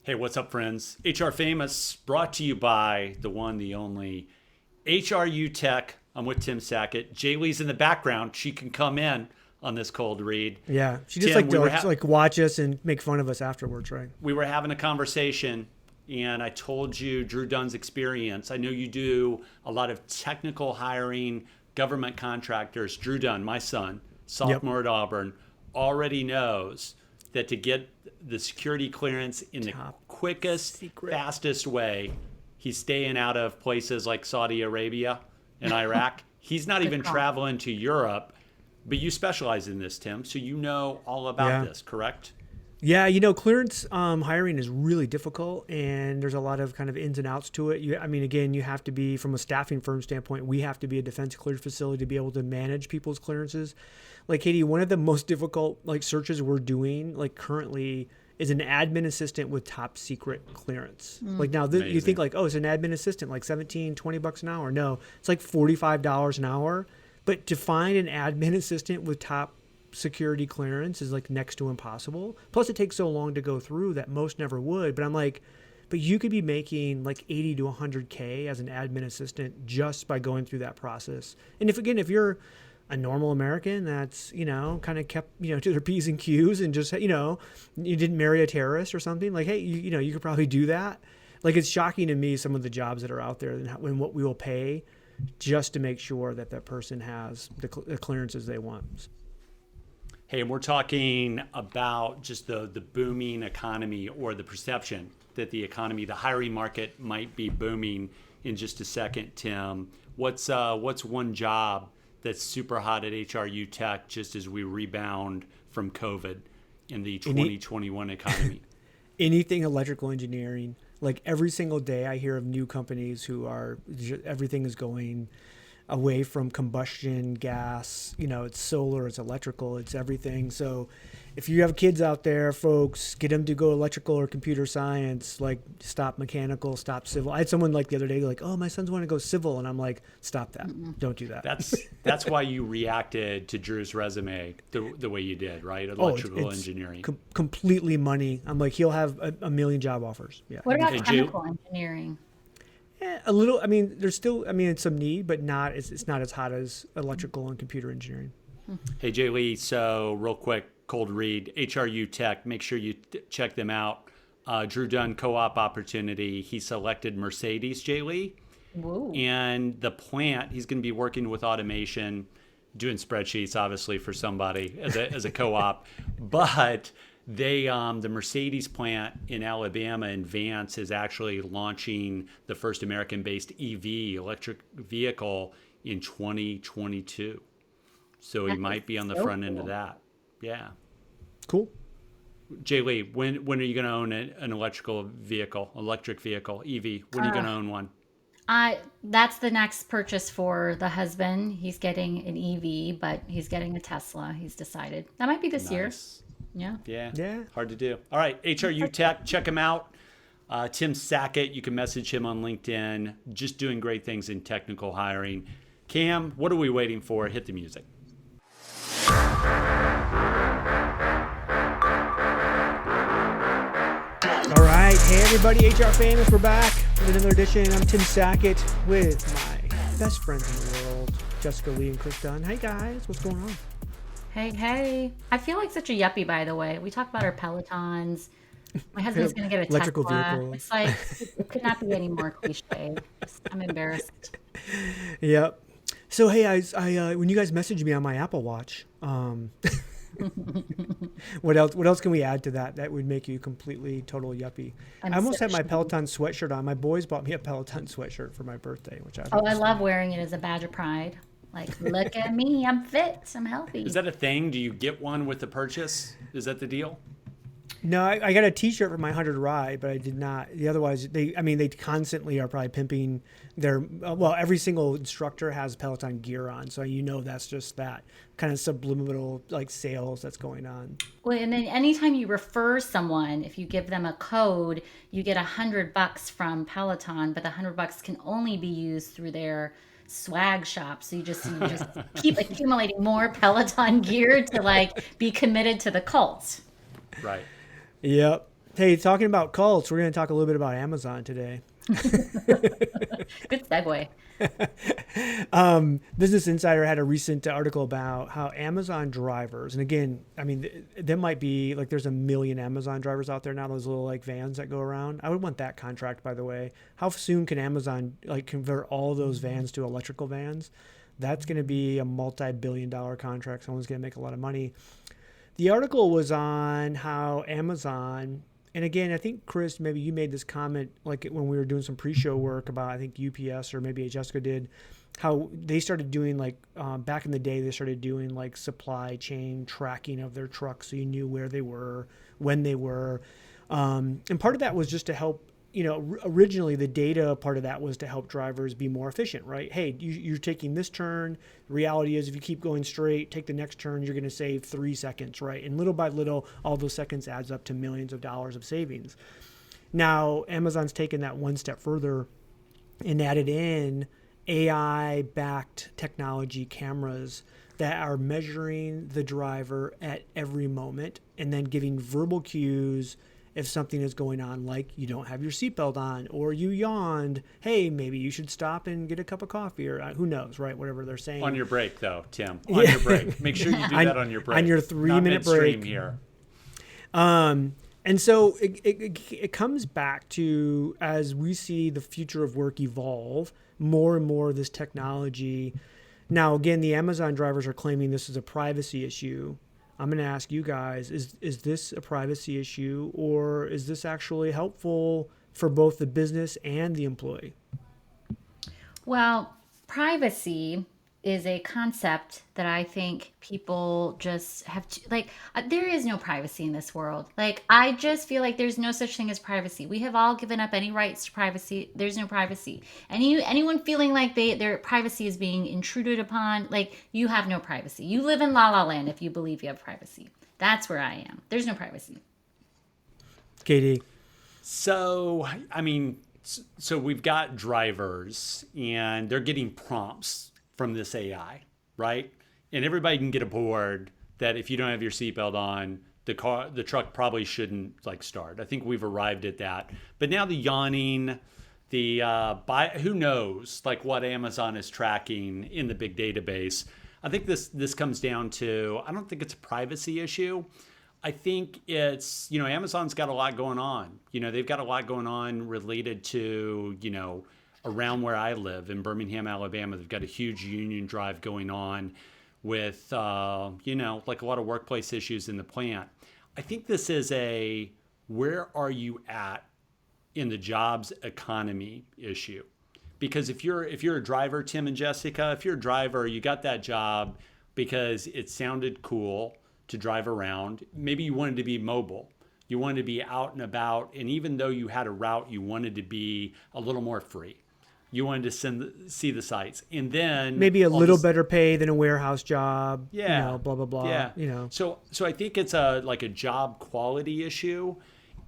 Hey, what's up, friends? HR Famous brought to you by the one, the only HRU Tech. I'm with Tim Sackett. JLee's in the background. She can come in on this cold read. Yeah, she just Tim, like watch us and make fun of us afterwards, right? We were having a conversation, and I told you Drew Dunn's experience. I know you do a lot of technical hiring, government contractors. Drew Dunn, my son, sophomore at Auburn, already knows that to get the security clearance in the quickest, fastest way, he's staying out of places like Saudi Arabia and Iraq. He's not even traveling to Europe, but you specialize in this, Tim, so you know all about this, correct? Yeah, clearance hiring is really difficult, and there's a lot of kind of ins and outs to it. Again, you have to be, from a staffing firm standpoint, we have to be a defense cleared facility to be able to manage people's clearances. Like, Katie, one of the most difficult searches we're doing currently is an admin assistant with top secret clearance. You think it's an admin assistant, like $17-20 an hour. No, it's like $45 an hour. But to find an admin assistant with top security clearance is next to impossible. Plus, it takes so long to go through that most never would. But I'm like, but you could be making 80 to 100K as an admin assistant just by going through that process. And if you're a normal American that's, kind of kept, to their P's and Q's and just, you didn't marry a terrorist or something, hey, you could probably do that. It's shocking to me, some of the jobs that are out there and what we will pay just to make sure that that person has the clearances they want. Hey, and we're talking about just the booming economy, or the perception that the hiring market might be booming in just a second, Tim. What's one job that's super hot at HRU Tech just as we rebound from COVID in the 2021 economy? Anything electrical engineering. Every single day I hear of new companies who everything is going away from combustion gas. It's solar, it's electrical, it's everything. So if you have kids out there, folks, get them to go electrical or computer science, stop mechanical, stop civil. I had someone the other day oh, my sons want to go civil. And I'm like, stop that. Don't do that. That's why you reacted to Drew's resume the way you did, right? Electrical engineering. Completely money. I'm like, he'll have a million job offers. Yeah. What about chemical engineering? A little. There's still, it's some need, but it's not as hot as electrical and computer engineering. Hey, JLee, so real quick, cold read, HRU Tech, make sure you check them out. Drew Dunn co-op opportunity. He selected Mercedes, JLee. Whoa. And the plant, he's going to be working with automation, doing spreadsheets, obviously, for somebody as a co-op. But the Mercedes plant in Alabama, in Vance, is actually launching the first American-based EV, electric vehicle, in 2022. So he might be on the front end of that. Yeah. Cool. JLee, when are you going to own an electric vehicle, EV? When are you going to own one? That's the next purchase for the husband. He's getting an EV, but he's getting a Tesla. He's decided. That might be this year. Yeah. Hard to do. All right. HRU Tech, check him out. Tim Sackett, you can message him on LinkedIn. Just doing great things in technical hiring. Cam, what are we waiting for? Hit the music. All right. Hey, everybody. HR Famous. We're back with another edition. I'm Tim Sackett with my best friends in the world, Jessica Lee and Chris Dunn. Hey, guys. What's going on? Hey. I feel like such a yuppie, by the way. We talk about our Pelotons. My husband's going to get a electrical Tesla. vehicle. It's it could not be any more cliche. I'm embarrassed. Yep. So, hey, I when you guys messaged me on my Apple Watch, what else can we add to that would make you completely total yuppie? I almost had my Peloton sweatshirt on. My boys bought me a Peloton sweatshirt for my birthday, which I love wearing it as a badge of pride. Look at me, I'm fit, I'm healthy. Is that a thing? Do you get one with the purchase? Is that the deal? No, I got a T-shirt for my 100 ride, but I did not. Otherwise, they constantly are probably pimping their. Every single instructor has Peloton gear on, so that's just that kind of subliminal sales that's going on. Well, and then anytime you refer someone, if you give them a code, you get $100 from Peloton, but the $100 can only be used through their swag shop. So you just keep accumulating more Peloton gear to be committed to the cult. Right. Yep. Hey, talking about cults, we're going to talk a little bit about Amazon today. Good segue. Business Insider had a recent article about how Amazon drivers, and again, I mean, there might be like there's a million Amazon drivers out there now, those little like vans that go around. I would want that contract, by the way. How soon can Amazon like convert all those vans to electrical vans? That's going to be a multi-billion-dollar contract. Someone's going to make a lot of money. The article was on how Amazon, and again, I think, Chris, maybe you made this comment like when we were doing some pre-show work about, I think UPS or maybe Jessica did, how they started doing like, back in the day, they started doing like supply chain tracking of their trucks. So you knew where they were, when they were. And part of that was just to help, originally the data part of that was to help drivers be more efficient, right? Hey, you're taking this turn. The reality is if you keep going straight, take the next turn, you're going to save 3 seconds, right? And little by little, all those seconds adds up to millions of dollars of savings. Now, Amazon's taken that one step further and added in AI-backed technology cameras that are measuring the driver at every moment and then giving verbal cues if something is going on, like you don't have your seatbelt on or you yawned. Hey, maybe you should stop and get a cup of coffee, or who knows, right? Whatever they're saying. On your break, though, Tim. On your break. Make sure you do that on your break. On your 3-minute break. Here. And so it comes back to, as we see the future of work evolve, more and more of this technology. Now, again, the Amazon drivers are claiming this is a privacy issue. I'm going to ask you guys, is this a privacy issue, or is this actually helpful for both the business and the employee? Well, privacy is a concept that I think people just have to, like, there is no privacy in this world. Like, I just feel like there's no such thing as privacy. We have all given up any rights to privacy. There's no privacy. Anyone feeling like their privacy is being intruded upon, like, you have no privacy. You live in La La Land if you believe you have privacy. That's where I am. There's no privacy. KD. So, I mean, so we've got drivers and they're getting prompts from this AI, right? And everybody can get aboard that if you don't have your seatbelt on, the truck probably shouldn't like start. I think we've arrived at that. But now the yawning, who knows like what Amazon is tracking in the big database. I think this comes down to, I don't think it's a privacy issue. I think it's, Amazon's got a lot going on. They've got a lot going on related to, around where I live in Birmingham, Alabama. They've got a huge union drive going on with, like a lot of workplace issues in the plant. I think this is where are you at in the jobs economy issue? Because if you're a driver, Tim and Jessica, if you're a driver, you got that job because it sounded cool to drive around. Maybe you wanted to be mobile. You wanted to be out and about. And even though you had a route, you wanted to be a little more free. You wanted to see the sights, and then maybe a little better pay than a warehouse job. Yeah, blah blah blah. Yeah, So I think it's a job quality issue,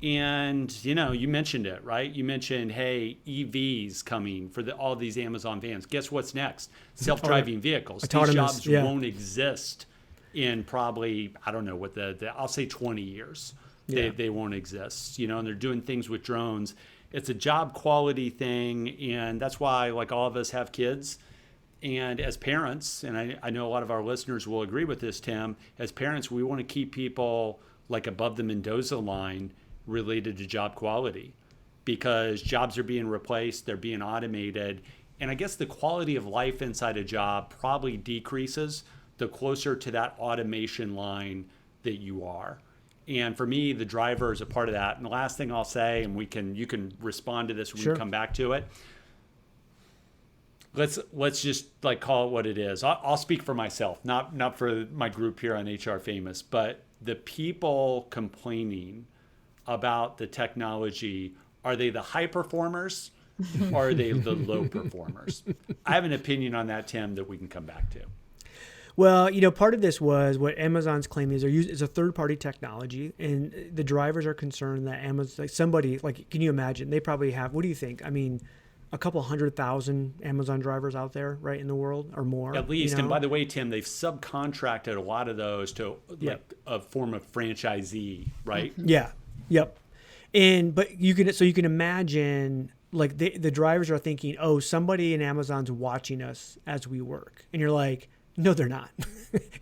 and you mentioned it, right? You mentioned, hey, EVs coming for all these Amazon vans. Guess what's next? Self-driving vehicles. Autonomous, these jobs won't exist in probably, I don't know what I'll say 20 years. They won't exist. And they're doing things with drones. It's a job quality thing, and that's why like all of us have kids. And as parents, and I know a lot of our listeners will agree with this, Tim, as parents, we want to keep people like above the Mendoza line related to job quality, because jobs are being replaced, they're being automated. And I guess the quality of life inside a job probably decreases the closer to that automation line that you are. And for me, the driver is a part of that. And the last thing I'll say, and you can respond to this when we come back to it. Let's just like call it what it is. I'll speak for myself, not for my group here on HR Famous, but the people complaining about the technology, are they the high performers or are they the low performers? I have an opinion on that, Tim, that we can come back to. Well, part of this was what Amazon's claim is is a third-party technology, and the drivers are concerned that Amazon, can you imagine? They probably have, what do you think? I mean, a couple 100,000 Amazon drivers out there, right, in the world or more. At least. And by the way, Tim, they've subcontracted a lot of those to a form of franchisee, right? Yeah. Yep. But you can imagine, like, the drivers are thinking, oh, somebody in Amazon's watching us as we work, and you're like, no, they're not.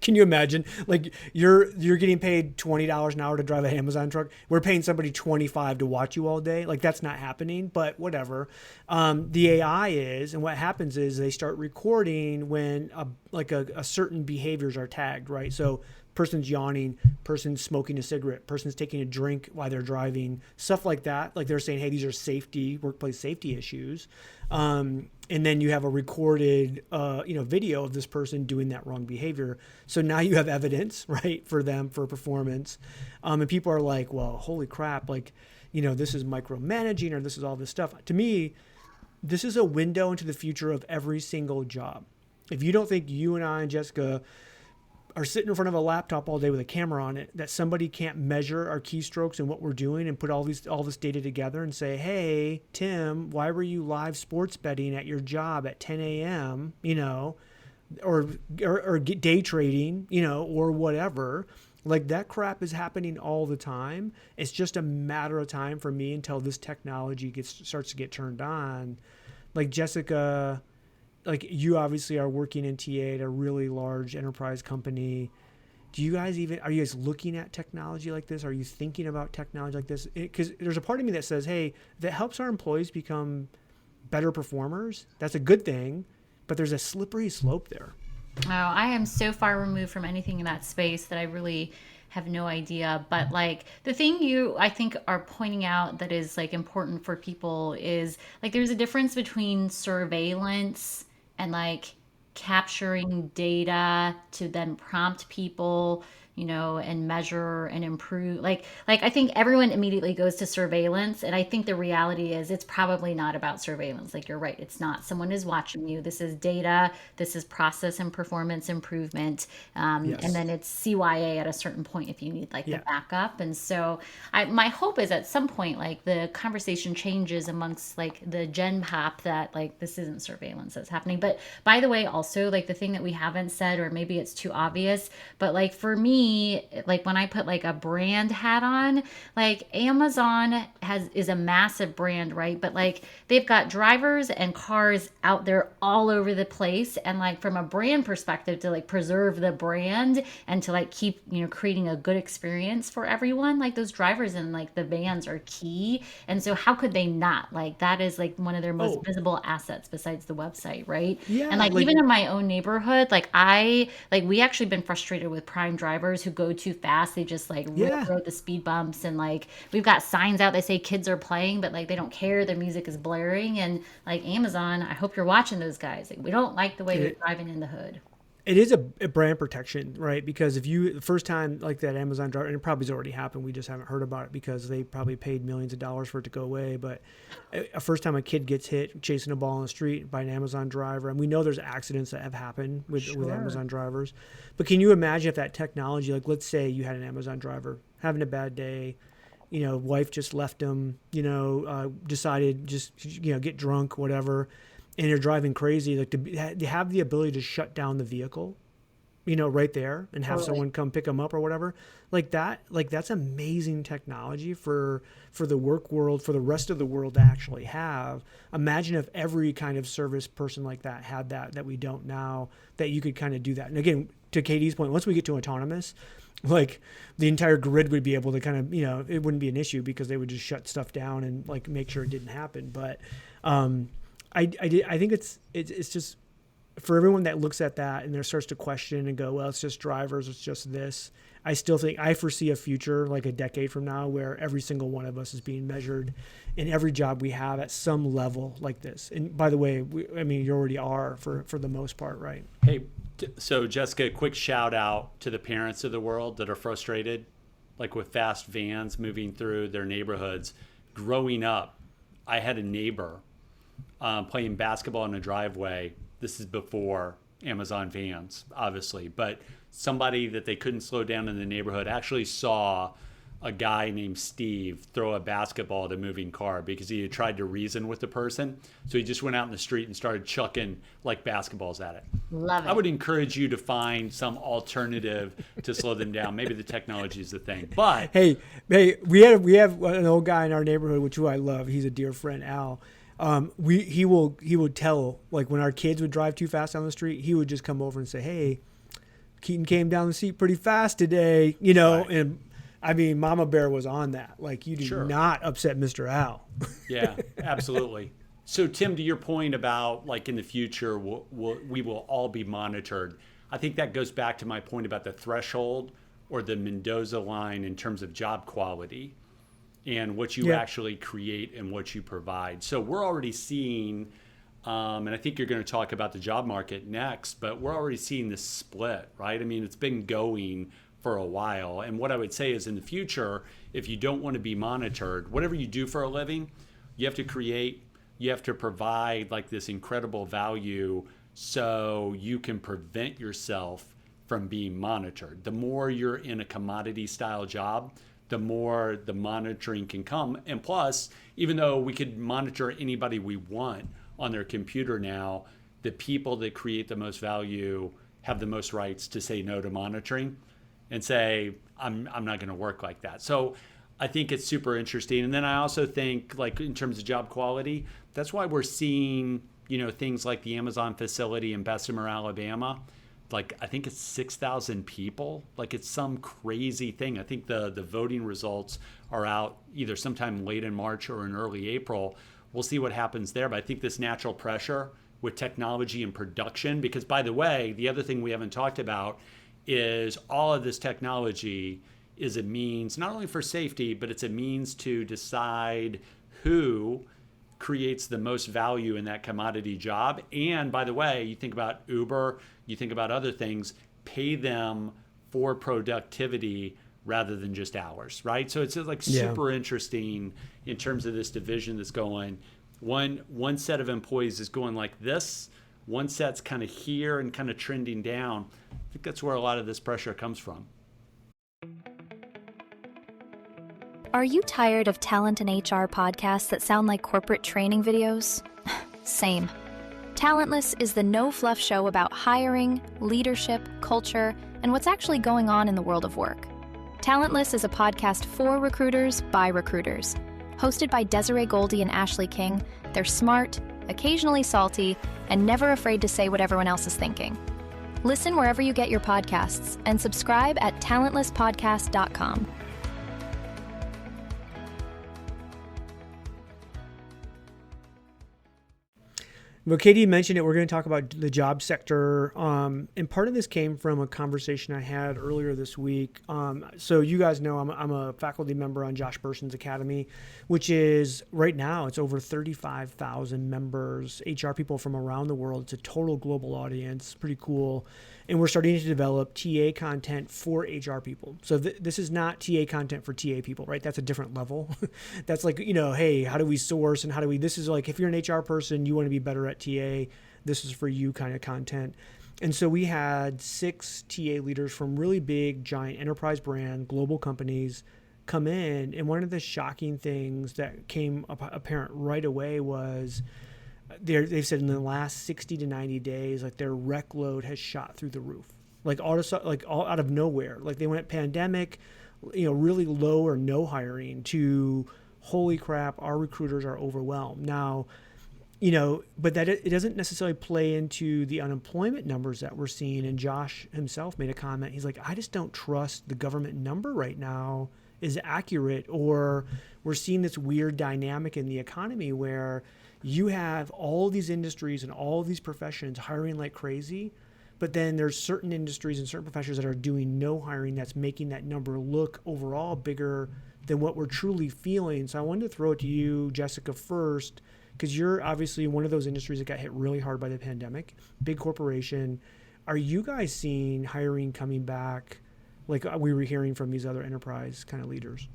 Can you imagine? Like, you're getting paid $20 an hour to drive an Amazon truck. We're paying somebody $25 to watch you all day. Like, that's not happening. But whatever. The AI is, and what happens is they start recording when a certain behaviors are tagged, right? So person's yawning, person's smoking a cigarette, person's taking a drink while they're driving, stuff like that. Like, they're saying, hey, these are workplace safety issues. And then you have a recorded, video of this person doing that wrong behavior. So now you have evidence, right, for them, for performance. And people are like, well, holy crap, like, this is micromanaging, or this is all this stuff. To me, this is a window into the future of every single job. If you don't think you and I and Jessica are sitting in front of a laptop all day with a camera on it, that somebody can't measure our keystrokes and what we're doing and put all this data together and say, hey, Tim, why were you live sports betting at your job at 10 a.m., or get day trading, or whatever. Like, that crap is happening all the time. It's just a matter of time for me until this technology starts to get turned on. Like, Jessica, like, you obviously are working in TA at a really large enterprise company. Are you guys looking at technology like this? Are you thinking about technology like this? Because there's a part of me that says, hey, that helps our employees become better performers. That's a good thing, but there's a slippery slope there. Oh, I am so far removed from anything in that space that I really have no idea. But like, the thing I think are pointing out that is like important for people is, like, there's a difference between surveillance and like capturing data to then prompt people, and measure and improve. Like I think everyone immediately goes to surveillance, and I think the reality is it's probably not about surveillance. Like, you're right, it's not. Someone is watching you. This is data. This is process and performance improvement, Yes. and then it's CYA at a certain point if you need like the backup. And so my hope is at some point, like, the conversation changes amongst like the Gen Pop that like this isn't surveillance that's happening. But by the way, also, like, the thing that we haven't said, or maybe it's too obvious, but like for me, like, when I put like a brand hat on, like, Amazon is a massive brand, right? But like, they've got drivers and cars out there all over the place, and like, from a brand perspective, to like preserve the brand and to like keep creating a good experience for everyone, like, those drivers and like the vans are key. And so how could they not? Like, that is like one of their most visible assets besides the website, right? Yeah, And like, even in my own neighborhood, like, we actually been frustrated with prime drivers who go too fast. They just like railroad the speed bumps, and like, we've got signs out that say kids are playing, but like, they don't care, their music is blaring. And like, Amazon, I hope you're watching those guys. Like, we don't like the way they're driving in the hood. It is a brand protection, right? Because if the first time, like, that Amazon driver, and it probably has already happened, we just haven't heard about it because they probably paid millions of dollars for it to go away. But a first time a kid gets hit chasing a ball on the street by an Amazon driver, and we know there's accidents that have happened with Amazon drivers. But can you imagine if that technology, like, let's say you had an Amazon driver having a bad day, wife just left him, decided just, get drunk, whatever, and you're driving crazy, like, to have the ability to shut down the vehicle, right there, and have someone come pick them up or whatever, like that, like, that's amazing technology for the work world, for the rest of the world to actually have. Imagine if every kind of service person like that had that we don't now, that you could kind of do that. And again, to Katie's point, once we get to autonomous, like, the entire grid would be able to kind of, it wouldn't be an issue because they would just shut stuff down and like make sure it didn't happen. But I think it's just, for everyone that looks at that and there starts to question and go, well, it's just drivers, it's just this. I foresee a future like a decade from now where every single one of us is being measured in every job we have at some level like this. And by the way, you already are for the most part, right? Hey, so Jessica, quick shout out to the parents of the world that are frustrated, like, with fast vans moving through their neighborhoods. Growing up, I had a neighbor playing basketball in a driveway. This is before Amazon vans, obviously, but somebody that they couldn't slow down in the neighborhood actually saw a guy named Steve throw a basketball at a moving car because he had tried to reason with the person. So he just went out in the street and started chucking like basketballs at it. Love it. I would encourage you to find some alternative to slow them down. Maybe the technology is the thing. But Hey, we have an old guy in our neighborhood, who I love. He's a dear friend, Al. He would tell, like, when our kids would drive too fast down the street, he would just come over and say, "Hey, Keaton came down the street pretty fast today," Right. And I mean, Mama Bear was on that. Like, you do Sure. not upset Mr. Al. Yeah, absolutely. So, Tim, to your point about like in the future, we will all be monitored. I think that goes back to my point about the threshold or the Mendoza line in terms of job quality and what you actually create and what you provide. So we're already seeing, and I think you're going to talk about the job market next, but we're already seeing this split, right? I mean, it's been going for a while. And what I would say is in the future, if you don't want to be monitored, whatever you do for a living, you have to create, you have to provide like this incredible value so you can prevent yourself from being monitored. The more you're in a commodity style job, the more the monitoring can come. And plus, even though we could monitor anybody we want on their computer now, the people that create the most value have the most rights to say no to monitoring and say, I'm not going to work like that. So I think it's super interesting. And then I also think, like, in terms of job quality, that's why we're seeing, things like the Amazon facility in Bessemer, Alabama. Like, I think it's 6,000 people. Like, it's some crazy thing. I think the voting results are out either sometime late in March or in early April. We'll see what happens there. But I think this natural pressure with technology and production, because, by the way, the other thing we haven't talked about is all of this technology is a means not only for safety, but it's a means to decide who creates the most value in that commodity job. And by the way, you think about Uber, you think about other things, pay them for productivity rather than just hours, right? So it's like super interesting in terms of this division that's going. One set of employees is going like this, one set's kind of here and kind of trending down. I think that's where a lot of this pressure comes from. Are you tired of talent and HR podcasts that sound like corporate training videos? Same. Talentless is the no-fluff show about hiring, leadership, culture, and what's actually going on in the world of work. Talentless is a podcast for recruiters by recruiters. Hosted by Desiree Goldie and Ashley King, they're smart, occasionally salty, and never afraid to say what everyone else is thinking. Listen wherever you get your podcasts and subscribe at talentlesspodcast.com. Well, Katie mentioned it. We're going to talk about the job sector. And part of this came from a conversation I had earlier this week. So you guys know I'm a faculty member on Josh Berson's Academy, which is right now it's over 35,000 members, HR people from around the world. It's a total global audience. Pretty cool. And we're starting to develop TA content for HR people. So this is not TA content for TA people, right? That's a different level. That's like, hey, how do we source and how do we, this is like, if you're an HR person, you want to be better at TA, this is for you kind of content. And so we had 6 TA leaders from really big, giant enterprise brand, global companies come in. And one of the shocking things that came apparent right away was they've said in the last 60 to 90 days, like their rec load has shot through the roof, like all out of nowhere. Like they went pandemic, really low or no hiring to holy crap, our recruiters are overwhelmed. Now, but that it doesn't necessarily play into the unemployment numbers that we're seeing. And Josh himself made a comment. He's like, I just don't trust the government number right now is accurate, or we're seeing this weird dynamic in the economy where you have all these industries and all these professions hiring like crazy, but then there's certain industries and certain professions that are doing no hiring that's making that number look overall bigger than what we're truly feeling. So I wanted to throw it to you, Jessica, first, because you're obviously one of those industries that got hit really hard by the pandemic, big corporation. Are you guys seeing hiring coming back like we were hearing from these other enterprise kind of leaders?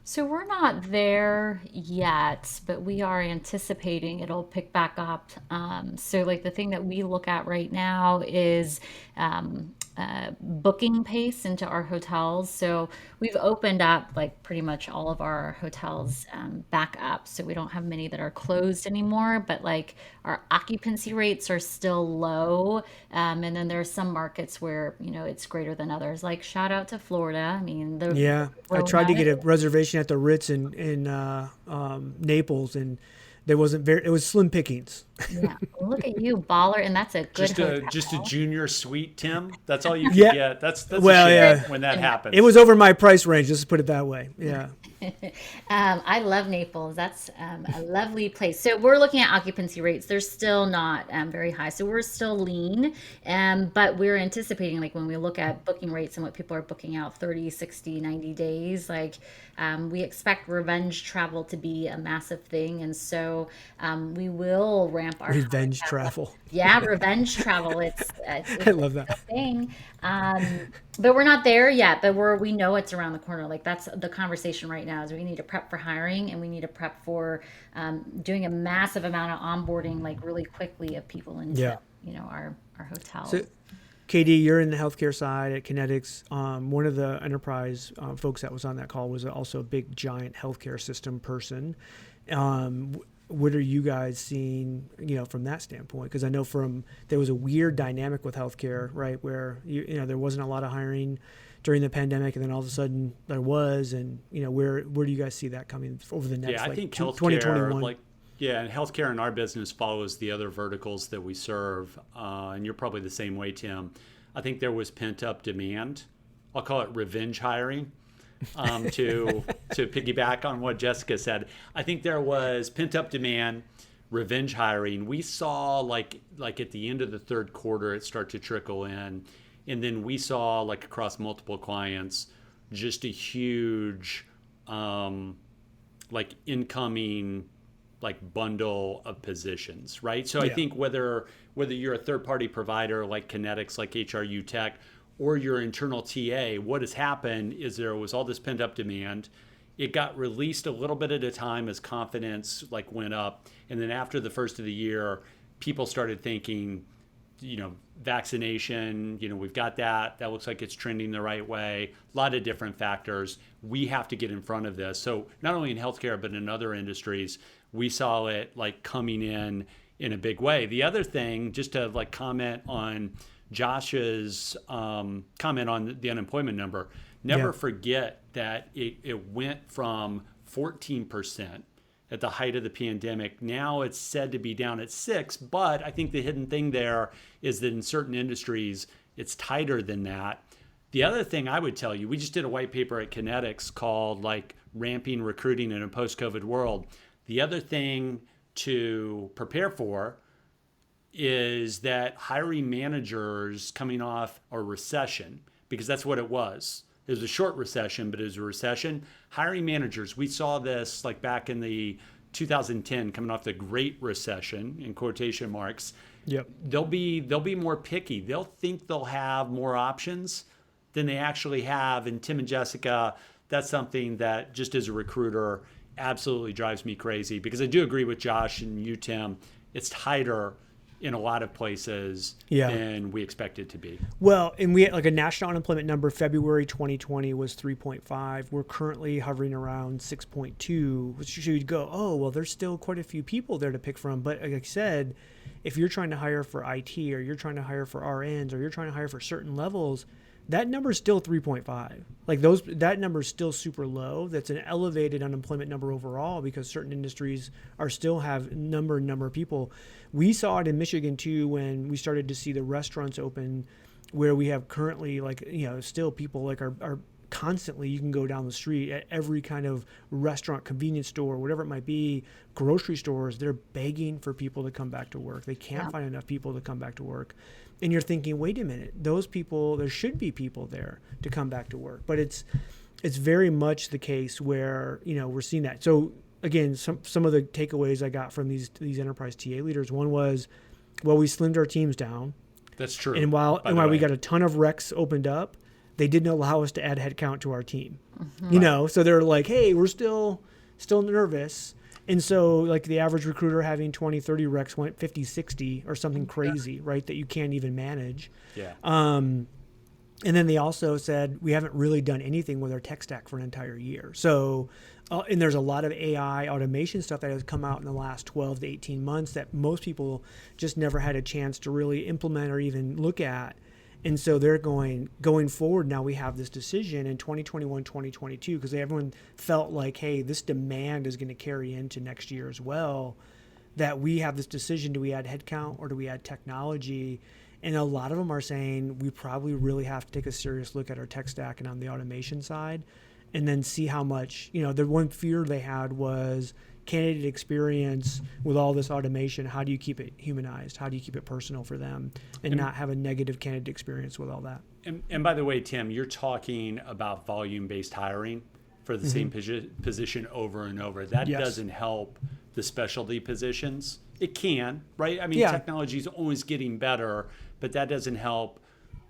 So we're not there yet, but we are anticipating it'll pick back up. So like the thing that we look at right now is booking pace into our hotels. So we've opened up like pretty much all of our hotels back up. So we don't have many that are closed anymore, but like our occupancy rates are still low. And then there are some markets where, it's greater than others. Like shout out to Florida. I mean, Yeah, I tried to get a reservation at the Ritz in Naples, and there wasn't it was slim pickings. Yeah, look at you, baller, and that's a good hotel. Just a junior suite, Tim. That's all you can Yeah. get. That's Well, a shame yeah. when that happens. It was over my price range, just to put it that way. Yeah. I love Naples. That's a lovely place. So we're looking at occupancy rates. They're still not very high. So we're still lean. But we're anticipating, like when we look at booking rates and what people are booking out 30, 60, 90 days, like we expect revenge travel to be a massive thing. And so we will ramp our Revenge travel. Yeah, revenge travel. It's I love that. a thing. But we're not there yet, but we know it's around the corner. Like that's the conversation right now is we need to prep for hiring and we need to prep for doing a massive amount of onboarding like really quickly of people into our hotels. So, KD, you're in the healthcare side at Kinetics. One of the enterprise folks that was on that call was also a big giant healthcare system person. What are you guys seeing, from that standpoint? Because I know there was a weird dynamic with healthcare, right, where there wasn't a lot of hiring during the pandemic, and then all of a sudden there was, and where do you guys see that coming over the next? I think healthcare, 2021? And healthcare in our business follows the other verticals that we serve, and you're probably the same way, Tim. I think there was pent up demand. I'll call it revenge hiring. To piggyback on what Jessica said, I think there was pent-up demand, revenge hiring. We saw like at the end of the third quarter, it start to trickle in, and then we saw like across multiple clients, just a huge incoming bundle of positions, right? So I think whether you're a third-party provider like Kinetics, like HRU Tech, or your internal TA, what has happened is there was all this pent up demand. It got released a little bit at a time as confidence went up. And then after the first of the year, people started thinking, vaccination, we've got that. That looks like it's trending the right way. A lot of different factors. We have to get in front of this. So not only in healthcare, but in other industries, we saw it coming in a big way. The other thing, just to comment on Josh's comment on the unemployment number, never forget that it went from 14% at the height of the pandemic. Now it's said to be down at 6%, but I think the hidden thing there is that in certain industries, it's tighter than that. The other thing I would tell you, we just did a white paper at Kinetics called Ramping Recruiting in a Post-COVID World. The other thing to prepare for is that hiring managers coming off a recession, because that's what it was. It was a short recession, but it was a recession. Hiring managers, we saw this back in the 2010, coming off the Great Recession, in quotation marks. Yep. They'll be more picky. They'll think they'll have more options than they actually have. And Tim and Jessica, that's something that just as a recruiter absolutely drives me crazy, because I do agree with Josh and you, Tim. It's tighter in a lot of places than we expect it to be. Well, and we had a national unemployment number, February 2020 was 3.5. We're currently hovering around 6.2, which you'd go, oh, well, there's still quite a few people there to pick from. But like I said, if you're trying to hire for IT, or you're trying to hire for RNs, or you're trying to hire for certain levels, that number is still 3.5. That number is still super low. That's an elevated unemployment number overall, because certain industries are still have number of people. We saw it in Michigan too, when we started to see the restaurants open, where we have currently still people are constantly, you can go down the street at every kind of restaurant, convenience store, whatever it might be, grocery stores, they're begging for people to come back to work. They can't find enough people to come back to work. And you're thinking, wait a minute, those people, there should be people there to come back to work. But it's very much the case where, we're seeing that. So again, some of the takeaways I got from these enterprise TA leaders, one was, well, we slimmed our teams down. That's true. And while we got a ton of recs opened up, they didn't allow us to add headcount to our team. Mm-hmm. So they're like, hey, we're still nervous. And so the average recruiter having 20, 30 recs went 50, 60 or something crazy, right? That you can't even manage. Yeah. And then they also said, we haven't really done anything with our tech stack for an entire year. So, and there's a lot of AI automation stuff that has come out in the last 12 to 18 months that most people just never had a chance to really implement or even look at. And so they're going forward. Now we have this decision in 2021, 2022, because everyone felt like, hey, this demand is going to carry into next year as well, that we have this decision. Do we add headcount or do we add technology? And a lot of them are saying we probably really have to take a serious look at our tech stack and on the automation side, and then see how much, the one fear they had was candidate experience with all this automation. How do you keep it humanized? How do you keep it personal for them and not have a negative candidate experience with all that? And by the way, Tim, you're talking about volume-based hiring for the same position over and over. That doesn't help the specialty positions. It can, right? I mean, technology is always getting better, but that doesn't help,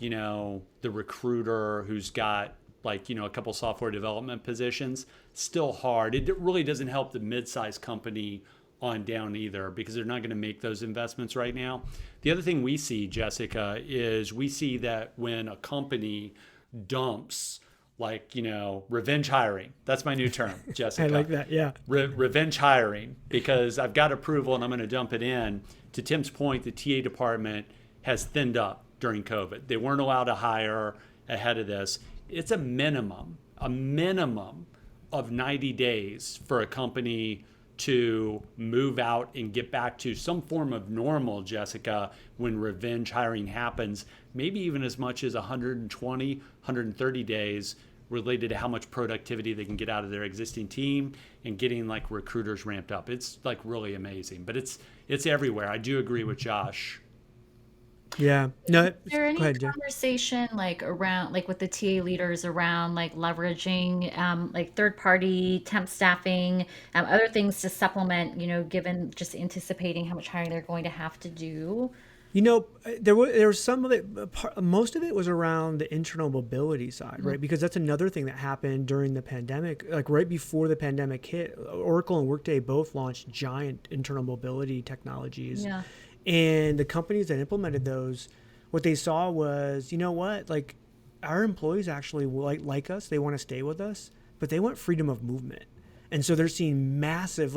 the recruiter who's got a couple software development positions. Still hard. It really doesn't help the mid-sized company on down either, because they're not going to make those investments right now. The other thing we see, Jessica, is we see that when a company dumps revenge hiring. That's my new term, Jessica. I like that, yeah. Revenge hiring, because I've got approval and I'm going to dump it in. To Tim's point, the TA department has thinned up during COVID. They weren't allowed to hire ahead of this. It's a minimum of 90 days for a company to move out and get back to some form of normal, Jessica, when revenge hiring happens, maybe even as much as 120, 130 days, related to how much productivity they can get out of their existing team and getting recruiters ramped up. It's really amazing, but it's everywhere. I do agree with Josh. Yeah. No. Is there any conversation around with the TA leaders around leveraging third party temp staffing, other things to supplement, given just anticipating how much hiring they're going to have to do? There was some of it, most of it was around the internal mobility side, right? Because that's another thing that happened during the pandemic. Right before the pandemic hit, Oracle and Workday both launched giant internal mobility technologies. Yeah. And the companies that implemented those, what they saw was, our employees actually like us, they want to stay with us, but they want freedom of movement. And so they're seeing massive,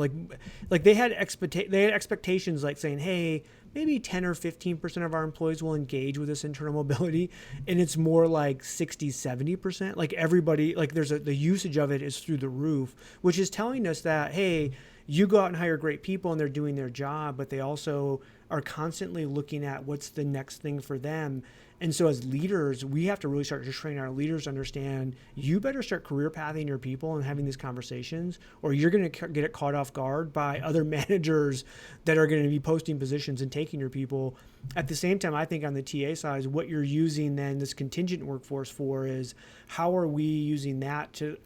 they had expectations saying, hey, maybe 10 or 15% of our employees will engage with this internal mobility. And it's more 60, 70%. Everybody, the usage of it is through the roof, which is telling us that, hey, you go out and hire great people and they're doing their job, but they also are constantly looking at what's the next thing for them. And so as leaders, we have to really start to train our leaders to understand, you better start career pathing your people and having these conversations, or you're going to get caught off guard by other managers that are going to be posting positions and taking your people. At the same time, I think on the TA side, what you're using then this contingent workforce for is, how are we using that to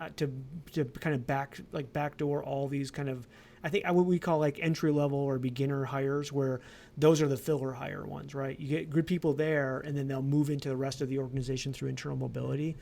kind of backdoor all these kind of, I think what we call entry level or beginner hires, where those are the filler hire ones, right? You get good people there and then they'll move into the rest of the organization through internal mobility.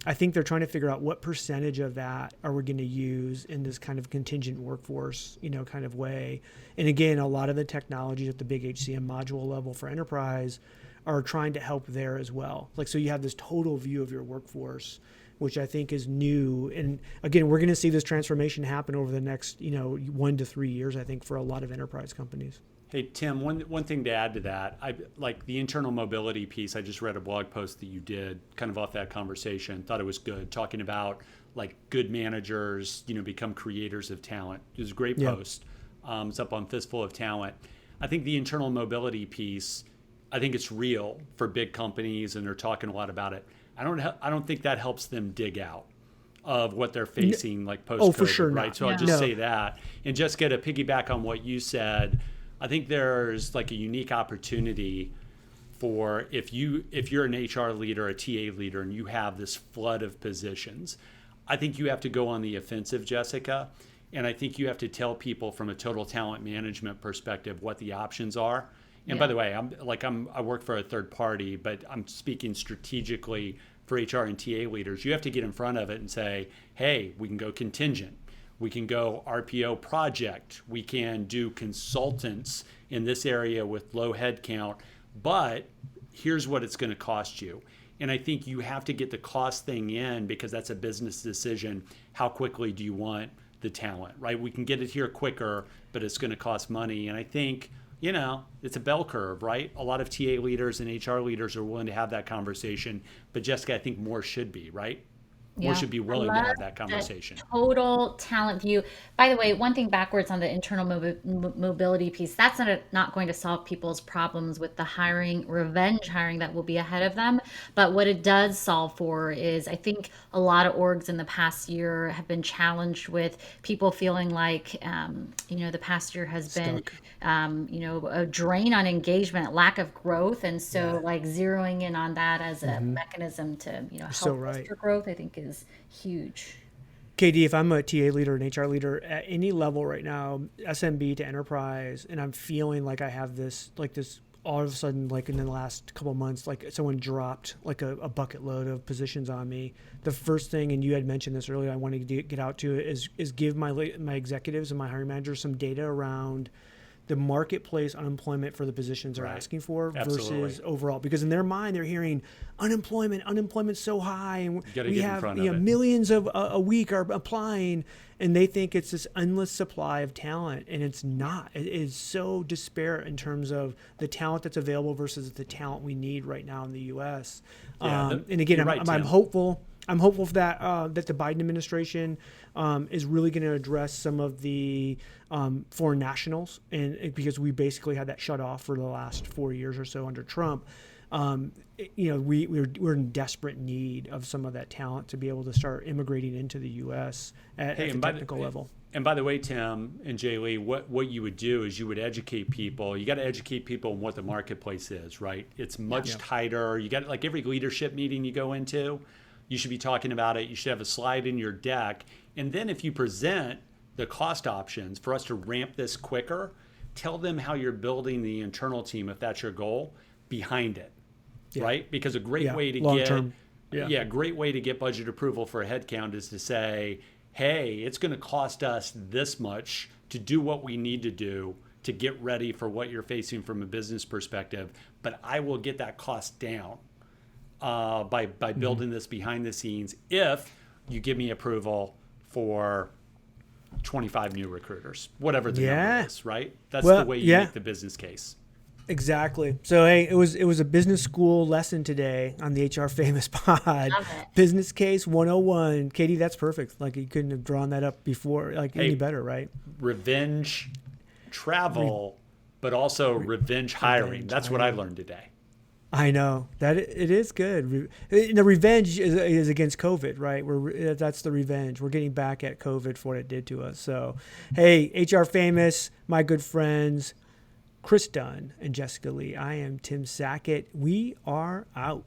I think they're trying to figure out what percentage of that are we going to use in this kind of contingent workforce, kind of way. And again, a lot of the technologies at the big HCM module level for enterprise are trying to help there as well. So you have this total view of your workforce, which I think is new. And again, we're going to see this transformation happen over the next, 1 to 3 years, I think, for a lot of enterprise companies. Hey, Tim, one thing to add to that, I like the internal mobility piece. I just read a blog post that you did kind of off that conversation. Thought it was good, talking about good managers, become creators of talent. It was a great post. It's up on Fistful of Talent. I think the internal mobility piece, I think it's real for big companies, and they're talking a lot about it. I don't think that helps them dig out of what they're facing post-COVID. Oh, for sure, right? Not. So I'll just say that. And just to piggyback on what you said, I think there's a unique opportunity for if you're an HR leader, a TA leader, and you have this flood of positions, I think you have to go on the offensive, Jessica. And I think you have to tell people from a total talent management perspective what the options are. And by the way, I work for a third party, but I'm speaking strategically for HR and TA leaders. You have to get in front of it and say, hey, we can go contingent. We can go RPO project. We can do consultants in this area with low head count, but here's what it's going to cost you. And I think you have to get the cost thing in because that's a business decision. How quickly do you want the talent, right? We can get it here quicker, but it's going to cost money. And I think, it's a bell curve, right? A lot of TA leaders and HR leaders are willing to have that conversation. But Jessica, I think more should be, right? More should be willing to have that conversation. Total talent view. By the way, one thing backwards on the internal mobility piece, that's not going to solve people's problems with the revenge hiring that will be ahead of them. But what it does solve for is, I think a lot of orgs in the past year have been challenged with people feeling like, the past year has been, a drain on engagement, lack of growth. And so like zeroing in on that as a mechanism to, help foster growth, I think is huge. KD, if I'm a TA leader, an HR leader at any level right now, SMB to enterprise, and I'm feeling like I have this all of a sudden, like in the last couple of months, like someone dropped like a bucket load of positions on me. The first thing, and you had mentioned this earlier, I wanted to get out to is give my executives and my hiring managers some data around the marketplace unemployment for the positions they're asking for versus overall, because in their mind they're hearing unemployment's so high, and we have millions of a week are applying, and they think it's this endless supply of talent, and it's not. It is so disparate in terms of the talent that's available versus the talent we need right now in the U.S. And again, I'm hopeful. I'm hopeful for that that the Biden administration is really going to address some of the foreign nationals, and because we basically had that shut off for the last 4 years or so under Trump. We're in desperate need of some of that talent to be able to start immigrating into the U.S. at the technical level. And by the way, Tim and JLee, what you would do is you would educate people. You got to educate people on what the marketplace is, right? It's much tighter. You got, like, every leadership meeting you go into, you should be talking about it. You should have a slide in your deck. And then if you present the cost options for us to ramp this quicker, tell them how you're building the internal team, if that's your goal, behind it, right? Because a great way to great way to get budget approval for a headcount is to say, hey, it's going to cost us this much to do what we need to do to get ready for what you're facing from a business perspective, but I will get that cost down by building this behind the scenes if you give me approval for 25 new recruiters, whatever the number is, right? That's the way you make the business case. Exactly. So, hey, it was a business school lesson today on the HR Famous Pod. Business case 101. Katie, that's perfect. Like, you couldn't have drawn that up before, any better, right? Revenge travel, but also revenge hiring. That's what I learned today. I know that it is good. The revenge is against COVID, right? That's the revenge. We're getting back at COVID for what it did to us. So, hey, HR Famous, my good friends, Chris Dunn and Jessica Lee. I am Tim Sackett. We are out.